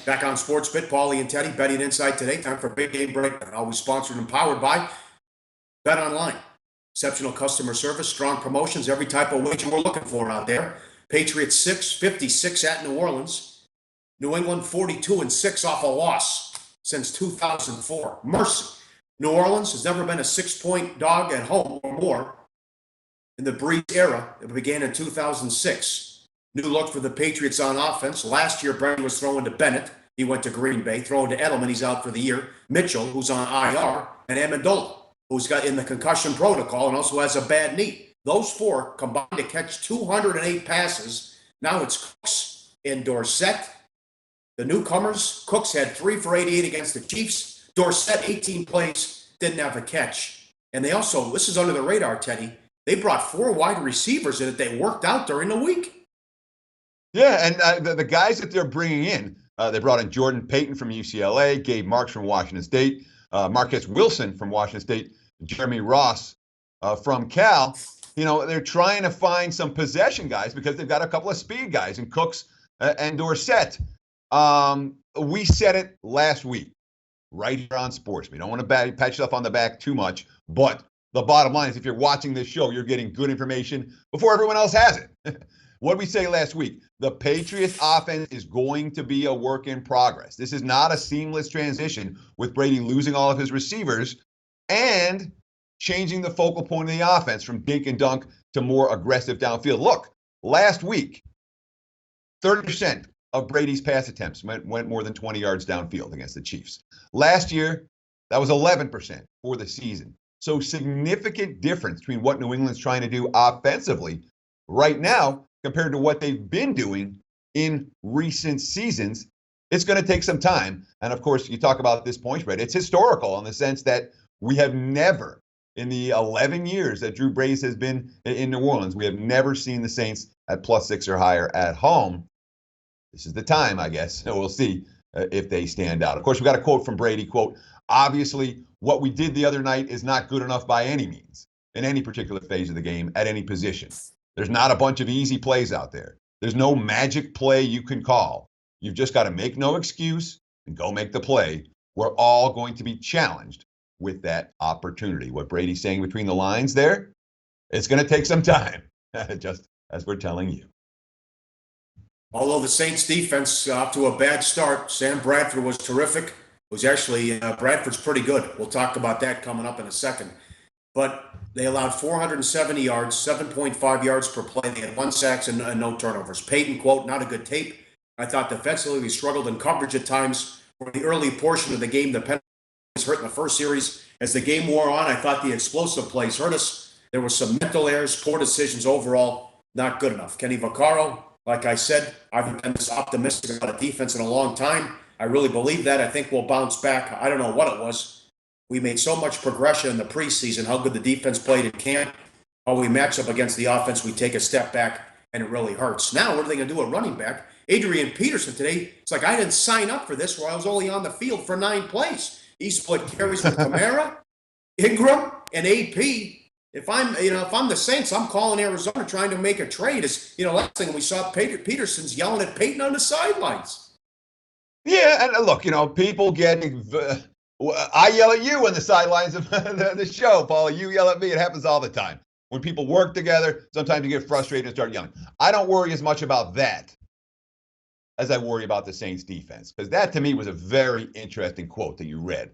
Back on Sports Bit, Pauly and Teddy, betting insight today. Time for Big Game Breakdown. Always sponsored and powered by Bet Online. Exceptional customer service, strong promotions, every type of wager we're looking for out there. Patriots 6-56 at New Orleans. New England 42-6 off a loss since 2004. Mercy. New Orleans has never been a 6-point dog at home or more in the Brees era. It began in 2006. New look for the Patriots on offense. Last year, Brandon was throwing to Bennett. He went to Green Bay. Throwing to Edelman. He's out for the year. Mitchell, who's on IR, and Amendola, who's got in the concussion protocol and also has a bad knee. Those four combined to catch 208 passes. Now it's Cooks and Dorsett. The newcomers, Cooks had 3 for 88 against the Chiefs. Dorsett, 18 plays, didn't have a catch. And they also, this is under the radar, Teddy, they brought 4 wide receivers in that they worked out during the week. Yeah, and the guys that they're bringing in, they brought in Jordan Payton from UCLA, Gabe Marks from Washington State, Marcus Wilson from Washington State, Jeremy Ross from Cal. You know, they're trying to find some possession guys because they've got a couple of speed guys in Cooks and Dorsett. We said it last week, right here on Sports. We don't want to pat yourself on the back too much, but the bottom line is if you're watching this show, you're getting good information before everyone else has it. What did we say last week? The Patriots offense is going to be a work in progress. This is not a seamless transition with Brady losing all of his receivers and changing the focal point of the offense from dink and dunk to more aggressive downfield. Look, last week, 30% of Brady's pass attempts went more than 20 yards downfield against the Chiefs. Last year, that was 11% for the season. So significant difference between what New England's trying to do offensively right now compared to what they've been doing in recent seasons. It's going to take some time. And of course, you talk about this point spread. It's historical in the sense that we have never, in the 11 years that Drew Brees has been in New Orleans, we have never seen the Saints at +6 or higher at home. This is the time, I guess. We'll see if they stand out. Of course, we got a quote from Brady, quote, "Obviously, what we did the other night is not good enough by any means in any particular phase of the game at any position. There's not a bunch of easy plays out there. There's no magic play you can call. You've just got to make no excuse and go make the play. We're all going to be challenged with that opportunity." What Brady's saying between the lines there, it's going to take some time, just as we're telling you. Although the Saints defense off to a bad start, Sam Bradford was terrific. It was actually, Bradford's pretty good. We'll talk about that coming up in a second. But they allowed 470 yards, 7.5 yards per play. They had 1 sack and no turnovers. Peyton, quote, "Not a good tape. I thought defensively we struggled in coverage at times. For the early portion of the game, the penalties hurt in the first series. As the game wore on, I thought the explosive plays hurt us. There were some mental errors, poor decisions overall, not good enough." Kenny Vaccaro, like I said, I've been this optimistic about a defense in a long time. I really believe that. I think we'll bounce back. I don't know what it was. We made so much progression in the preseason, how good the defense played in camp, how we match up against the offense, we take a step back, and it really hurts. Now, what are they going to do at running back? Adrian Peterson today, it's like I didn't sign up for this where I was only on the field for 9 plays. He split carries with Kamara, Ingram, and AP. If I'm the Saints, I'm calling Arizona trying to make a trade. Last thing we saw, Peterson's yelling at Peyton on the sidelines. Yeah, and look, people getting... I yell at you on the sidelines of the show, Paul. You yell at me. It happens all the time. When people work together, sometimes you get frustrated and start yelling. I don't worry as much about that as I worry about the Saints defense, because that to me was a very interesting quote that you read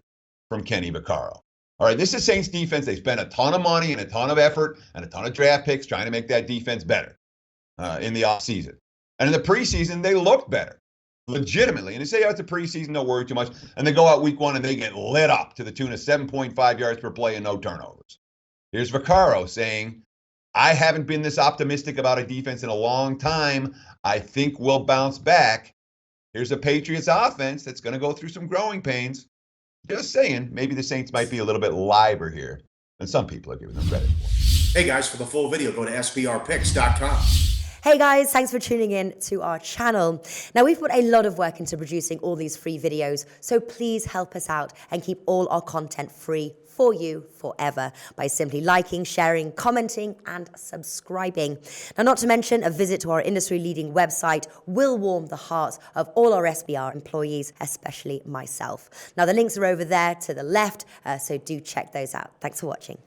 from Kenny Vaccaro. All right, this is Saints defense. They spent a ton of money and a ton of effort and a ton of draft picks trying to make that defense better in the offseason. And in the preseason, they looked better. Legitimately. And they say, it's a preseason, don't worry too much. And they go out week 1 and they get lit up to the tune of 7.5 yards per play and no turnovers. Here's Vaccaro saying, "I haven't been this optimistic about a defense in a long time. I think we'll bounce back." Here's a Patriots offense that's going to go through some growing pains. Just saying, maybe the Saints might be a little bit liver here than some people are giving them credit for. Hey guys, for the full video, go to SBRpicks.com. Hey guys, thanks for tuning in to our channel. Now we've put a lot of work into producing all these free videos, so please help us out and keep all our content free for you forever by simply liking, sharing, commenting, and subscribing. Now, not to mention, a visit to our industry-leading website will warm the hearts of all our SBR employees, especially myself. Now, the links are over there to the left, so do check those out. Thanks for watching.